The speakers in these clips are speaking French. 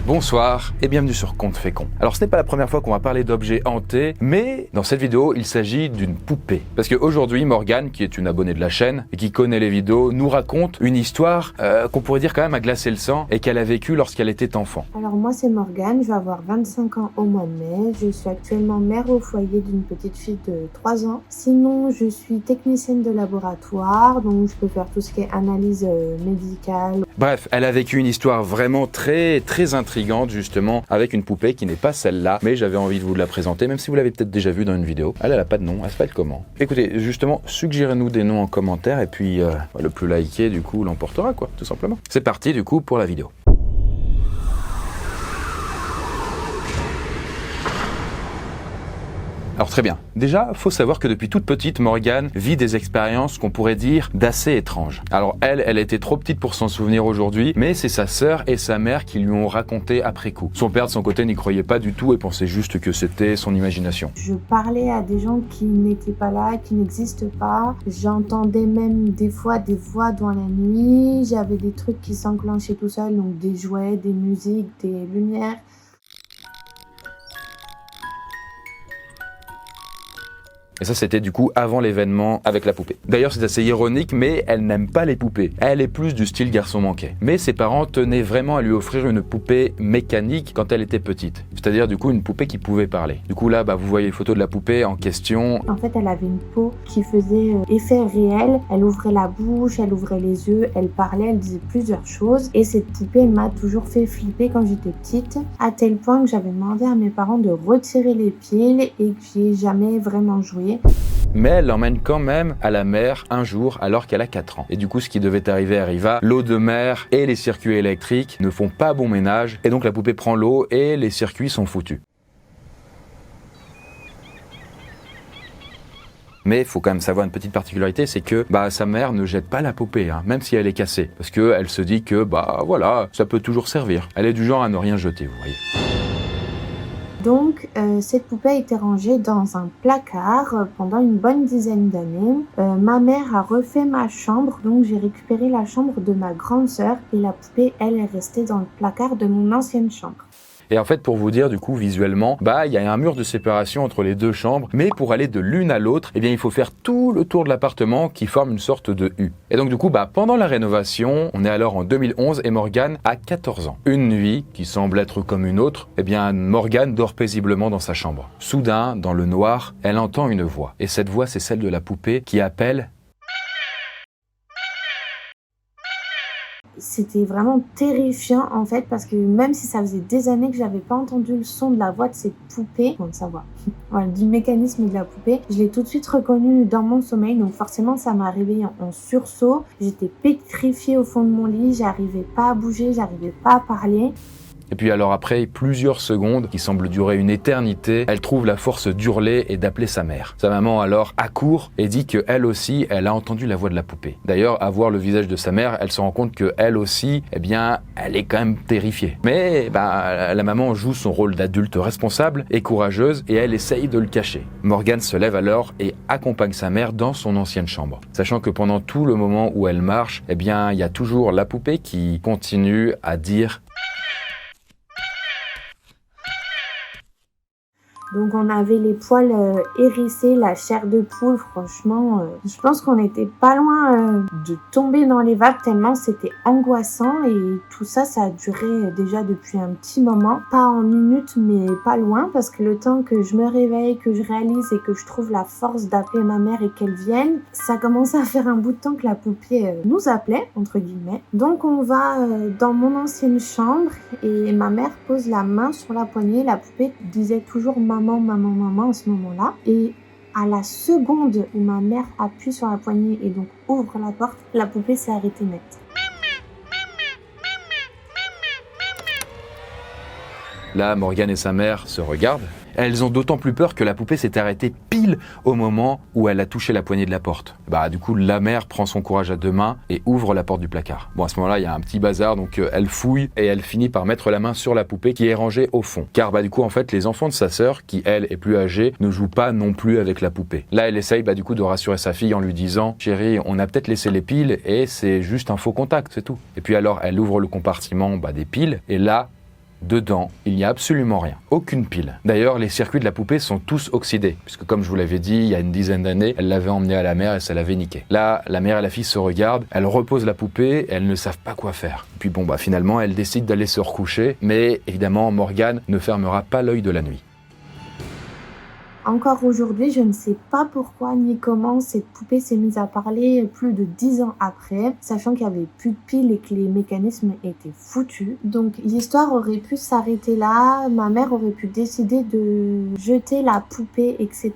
Bonsoir et bienvenue sur Conte Fécond. Alors ce n'est pas la première fois qu'on va parler d'objets hantés, mais dans cette vidéo il s'agit d'une poupée. Parce qu'aujourd'hui Morgane, qui est une abonnée de la chaîne et qui connaît les vidéos, nous raconte une histoire qu'on pourrait dire quand même à glacer le sang et qu'elle a vécue lorsqu'elle était enfant. Alors moi c'est Morgane, je vais avoir 25 ans au mois de mai, je suis actuellement mère au foyer d'une petite fille de 3 ans. Sinon je suis technicienne de laboratoire, donc je peux faire tout ce qui est analyse médicale. Bref, elle a vécu une histoire vraiment très intrigante justement avec une poupée qui n'est pas celle-là, mais j'avais envie de vous la présenter, même si vous l'avez peut-être déjà vue dans une vidéo. Elle n'a pas de nom, elle s'appelle comment? Écoutez, justement, suggérez-nous des noms en commentaire et puis le plus liké du coup l'emportera quoi, tout simplement. C'est parti du coup pour la vidéo. Alors très bien. Déjà, faut savoir que depuis toute petite, Morgane vit des expériences qu'on pourrait dire d'assez étranges. Alors elle était trop petite pour s'en souvenir aujourd'hui, mais c'est sa sœur et sa mère qui lui ont raconté après coup. Son père de son côté n'y croyait pas du tout et pensait juste que c'était son imagination. Je parlais à des gens qui n'étaient pas là, qui n'existent pas. J'entendais même des fois des voix dans la nuit. J'avais des trucs qui s'enclenchaient tout seul, donc des jouets, des musiques, des lumières. Et ça, c'était du coup avant l'événement avec la poupée. D'ailleurs, c'est assez ironique, mais elle n'aime pas les poupées. Elle est plus du style garçon manqué. Mais ses parents tenaient vraiment à lui offrir une poupée mécanique quand elle était petite. C'est-à-dire du coup une poupée qui pouvait parler. Du coup là, vous voyez les photos de la poupée en question. En fait, elle avait une peau qui faisait effet réel. Elle ouvrait la bouche, elle ouvrait les yeux, elle parlait, elle disait plusieurs choses. Et cette poupée m'a toujours fait flipper quand j'étais petite, à tel point que j'avais demandé à mes parents de retirer les piles et que j'y ai jamais vraiment joué. Mais elle l'emmène quand même à la mer un jour alors qu'elle a 4 ans. Et du coup, ce qui devait arriver arriva. L'eau de mer et les circuits électriques ne font pas bon ménage. Et donc la poupée prend l'eau et les circuits sont foutus. Mais il faut quand même savoir une petite particularité, c'est que sa mère ne jette pas la poupée, même si elle est cassée. Parce qu'elle se dit que voilà, ça peut toujours servir. Elle est du genre à ne rien jeter, vous voyez. Donc, cette poupée a été rangée dans un placard pendant une bonne dizaine d'années. Ma mère a refait ma chambre, donc j'ai récupéré la chambre de ma grande sœur et la poupée, elle, est restée dans le placard de mon ancienne chambre. Et en fait, pour vous dire, du coup, visuellement, il y a un mur de séparation entre les deux chambres, mais pour aller de l'une à l'autre, il faut faire tout le tour de l'appartement qui forme une sorte de U. Et donc, du coup, pendant la rénovation, on est alors en 2011 et Morgane a 14 ans. Une nuit, qui semble être comme une autre, Morgane dort paisiblement dans sa chambre. Soudain, dans le noir, elle entend une voix. Et cette voix, c'est celle de la poupée qui appelle. C'était vraiment terrifiant en fait parce que même si ça faisait des années que j'avais pas entendu le son de la voix de cette poupée, de sa voix, voilà, du mécanisme de la poupée, je l'ai tout de suite reconnu dans mon sommeil, donc forcément ça m'a réveillée en sursaut. J'étais pétrifiée au fond de mon lit, j'arrivais pas à bouger, j'arrivais pas à parler. Et puis alors après plusieurs secondes, qui semblent durer une éternité, elle trouve la force d'hurler et d'appeler sa mère. Sa maman alors accourt et dit qu'elle aussi, elle a entendu la voix de la poupée. D'ailleurs, à voir le visage de sa mère, elle se rend compte qu'elle aussi, elle est quand même terrifiée. Mais la maman joue son rôle d'adulte responsable et courageuse et elle essaye de le cacher. Morgane se lève alors et accompagne sa mère dans son ancienne chambre. Sachant que pendant tout le moment où elle marche, il y a toujours la poupée qui continue à dire. Donc on avait les poils hérissés, la chair de poule, franchement, je pense qu'on n'était pas loin de tomber dans les vagues tellement c'était angoissant et tout ça, ça a duré déjà depuis un petit moment. Pas en minutes mais pas loin parce que le temps que je me réveille, que je réalise et que je trouve la force d'appeler ma mère et qu'elle vienne, ça commence à faire un bout de temps que la poupée nous appelait, entre guillemets. Donc on va dans mon ancienne chambre et ma mère pose la main sur la poignée, la poupée disait toujours maman à ce moment-là. Et à la seconde où ma mère appuie sur la poignée et donc ouvre la porte, la poupée s'est arrêtée net. Là, Morgane et sa mère se regardent. Elles ont d'autant plus peur que la poupée s'est arrêtée pile au moment où elle a touché la poignée de la porte. Du coup, la mère prend son courage à deux mains et ouvre la porte du placard. Bon, à ce moment-là, il y a un petit bazar, donc elle fouille et elle finit par mettre la main sur la poupée qui est rangée au fond. Car du coup, en fait, les enfants de sa sœur, qui elle est plus âgée, ne jouent pas non plus avec la poupée. Là, elle essaye du coup de rassurer sa fille en lui disant « Chérie, on a peut-être laissé les piles et c'est juste un faux contact, c'est tout. » Et puis alors, elle ouvre le compartiment des piles et là, dedans, il n'y a absolument rien. Aucune pile. D'ailleurs, les circuits de la poupée sont tous oxydés, puisque comme je vous l'avais dit, il y a une dizaine d'années, elle l'avait emmenée à la mer et ça l'avait niqué. Là, la mère et la fille se regardent, elles reposent la poupée et elles ne savent pas quoi faire. Puis finalement, elles décident d'aller se recoucher, mais évidemment, Morgane ne fermera pas l'œil de la nuit. Encore aujourd'hui, je ne sais pas pourquoi ni comment cette poupée s'est mise à parler plus de 10 ans après, sachant qu'il n'y avait plus de piles et que les mécanismes étaient foutus. Donc l'histoire aurait pu s'arrêter là, ma mère aurait pu décider de jeter la poupée, etc.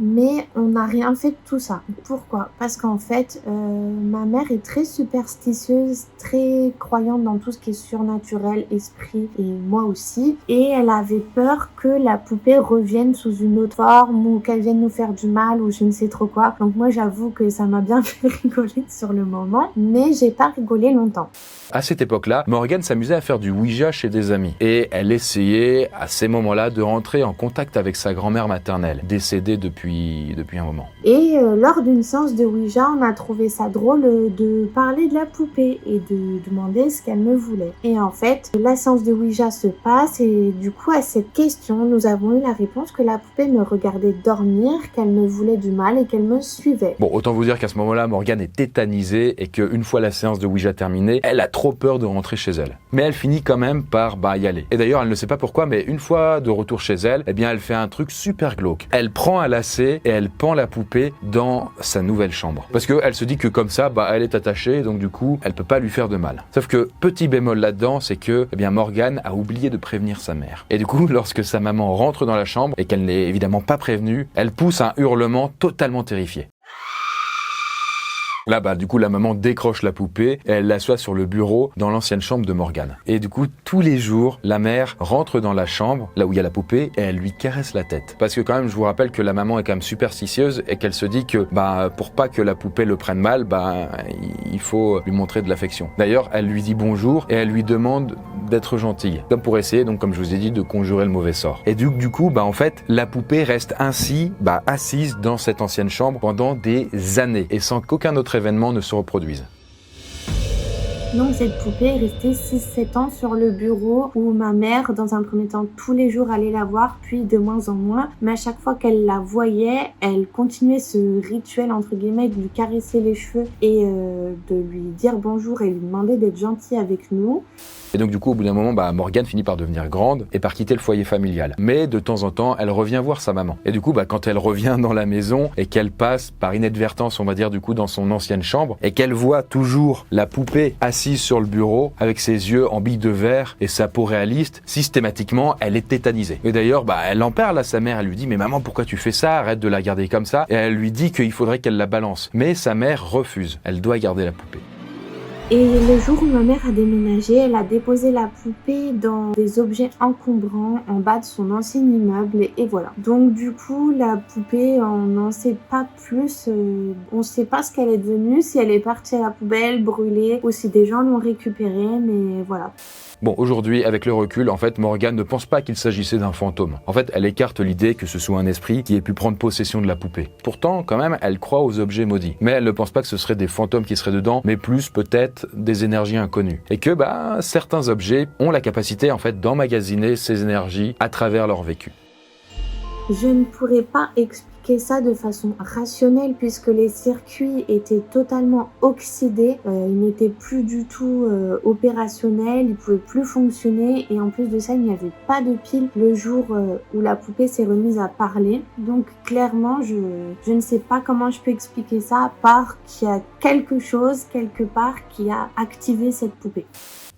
Mais on n'a rien fait de tout ça. Pourquoi ? Parce qu'en fait, ma mère est très superstitieuse, très croyante dans tout ce qui est surnaturel, esprit, et moi aussi. Et elle avait peur que la poupée revienne sous une autre forme, ou qu'elle vienne nous faire du mal ou je ne sais trop quoi. Donc moi j'avoue que ça m'a bien fait rigoler sur le moment, mais j'ai pas rigolé longtemps. À cette époque-là, Morgane s'amusait à faire du Ouija chez des amis et elle essayait à ces moments-là de rentrer en contact avec sa grand-mère maternelle, décédée depuis un moment. Et lors d'une séance de Ouija, on a trouvé ça drôle de parler de la poupée et de demander ce qu'elle me voulait. Et en fait, la séance de Ouija se passe et du coup à cette question, nous avons eu la réponse que la poupée me regardait dormir, qu'elle me voulait du mal et qu'elle me suivait. Bon, autant vous dire qu'à ce moment-là, Morgane est tétanisée et qu'une fois la séance de Ouija terminée, elle a trop peur de rentrer chez elle. Mais elle finit quand même par y aller. Et d'ailleurs, elle ne sait pas pourquoi, mais une fois de retour chez elle, eh bien, elle fait un truc super glauque. Elle prend un lacet et elle pend la poupée dans sa nouvelle chambre. Parce qu'elle se dit que comme ça, elle est attachée, donc du coup, elle peut pas lui faire de mal. Sauf que, petit bémol là-dedans, c'est que, eh bien, Morgane a oublié de prévenir sa mère. Et du coup, lorsque sa maman rentre dans la chambre et qu'elle n'est évidemment pas prévenue, elle pousse un hurlement totalement terrifié. Là, du coup, la maman décroche la poupée et elle l'assoit sur le bureau dans l'ancienne chambre de Morgane. Et du coup, tous les jours, la mère rentre dans la chambre, là où il y a la poupée, et elle lui caresse la tête. Parce que quand même, je vous rappelle que la maman est quand même superstitieuse et qu'elle se dit que, pour pas que la poupée le prenne mal, il faut lui montrer de l'affection. D'ailleurs, elle lui dit bonjour et elle lui demande d'être gentille. Comme pour essayer, donc, comme je vous ai dit, de conjurer le mauvais sort. Et du coup, en fait, la poupée reste ainsi, assise dans cette ancienne chambre pendant des années et sans qu'aucun autre événement ne se reproduise. Donc cette poupée est restée 6-7 ans sur le bureau où ma mère, dans un premier temps, tous les jours allait la voir, puis de moins en moins. Mais à chaque fois qu'elle la voyait, elle continuait ce rituel, entre guillemets, de lui caresser les cheveux et de lui dire bonjour et lui demander d'être gentille avec nous. Et donc du coup, au bout d'un moment, Morgane finit par devenir grande et par quitter le foyer familial. Mais de temps en temps, elle revient voir sa maman. Et du coup, quand elle revient dans la maison et qu'elle passe par inadvertance, on va dire du coup, dans son ancienne chambre et qu'elle voit toujours la poupée assise sur le bureau avec ses yeux en billes de verre et sa peau réaliste, systématiquement, elle est tétanisée. Et d'ailleurs, elle en parle à sa mère. Elle lui dit « Mais maman, pourquoi tu fais ça? Arrête de la garder comme ça. » Et elle lui dit qu'il faudrait qu'elle la balance. Mais sa mère refuse. Elle doit garder la poupée. Et le jour où ma mère a déménagé, elle a déposé la poupée dans des objets encombrants en bas de son ancien immeuble et voilà. Donc du coup, la poupée, on n'en sait pas plus, on ne sait pas ce qu'elle est devenue, si elle est partie à la poubelle, brûlée, ou si des gens l'ont récupérée, mais voilà. Bon, aujourd'hui, avec le recul, en fait, Morgane ne pense pas qu'il s'agissait d'un fantôme. En fait, elle écarte l'idée que ce soit un esprit qui ait pu prendre possession de la poupée. Pourtant, quand même, elle croit aux objets maudits. Mais elle ne pense pas que ce seraient des fantômes qui seraient dedans, mais plus peut-être des énergies inconnues. Et que, certains objets ont la capacité, en fait, d'emmagasiner ces énergies à travers leur vécu. Je ne pourrais pas expliquer ça de façon rationnelle puisque les circuits étaient totalement oxydés, ils n'étaient plus du tout opérationnels, ils pouvaient plus fonctionner et en plus de ça il n'y avait pas de pile le jour où la poupée s'est remise à parler. Donc clairement je ne sais pas comment je peux expliquer ça à part qu'il y a quelque chose quelque part qui a activé cette poupée.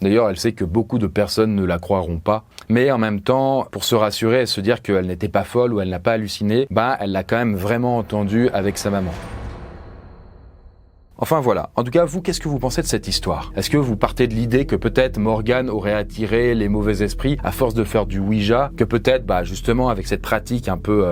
D'ailleurs, elle sait que beaucoup de personnes ne la croiront pas. Mais en même temps, pour se rassurer et se dire qu'elle n'était pas folle ou elle n'a pas halluciné, elle l'a quand même vraiment entendu avec sa maman. Enfin voilà. En tout cas, vous, qu'est-ce que vous pensez de cette histoire? Est-ce que vous partez de l'idée que peut-être Morgane aurait attiré les mauvais esprits à force de faire du Ouija? Que peut-être, justement, avec cette pratique un peu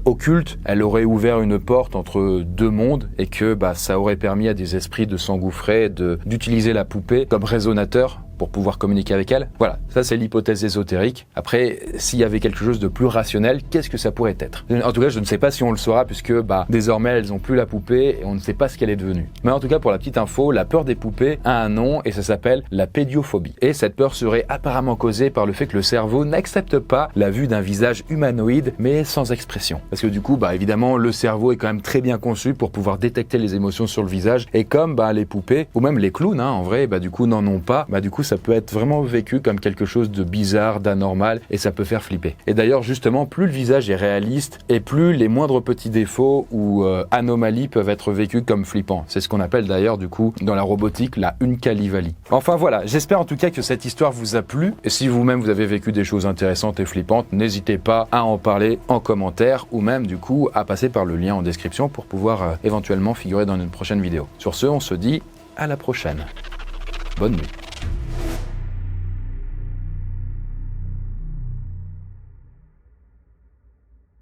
occulte, elle aurait ouvert une porte entre deux mondes et que ça aurait permis à des esprits de s'engouffrer, d'utiliser la poupée comme résonateur pour pouvoir communiquer avec elle. Voilà, ça c'est l'hypothèse ésotérique. Après, s'il y avait quelque chose de plus rationnel, qu'est-ce que ça pourrait être? En tout cas, je ne sais pas si on le saura puisque désormais elles n'ont plus la poupée et on ne sait pas ce qu'elle est devenue. Mais en tout cas, pour la petite info, la peur des poupées a un nom et ça s'appelle la pédiophobie. Et cette peur serait apparemment causée par le fait que le cerveau n'accepte pas la vue d'un visage humanoïde mais sans expression. Parce que du coup, évidemment, le cerveau est quand même très bien conçu pour pouvoir détecter les émotions sur le visage. Et comme les poupées, ou même les clowns, en vrai, du coup, n'en ont pas, du coup, ça peut être vraiment vécu comme quelque chose de bizarre, d'anormal, et ça peut faire flipper. Et d'ailleurs, justement, plus le visage est réaliste, et plus les moindres petits défauts ou anomalies peuvent être vécus comme flippants. C'est ce qu'on appelle d'ailleurs, du coup, dans la robotique, la Uncanny. Enfin voilà, j'espère en tout cas que cette histoire vous a plu. Et si vous-même vous avez vécu des choses intéressantes et flippantes, n'hésitez pas à en parler en commentaire, ou même, du coup, à passer par le lien en description pour pouvoir éventuellement figurer dans une prochaine vidéo. Sur ce, on se dit à la prochaine. Bonne nuit.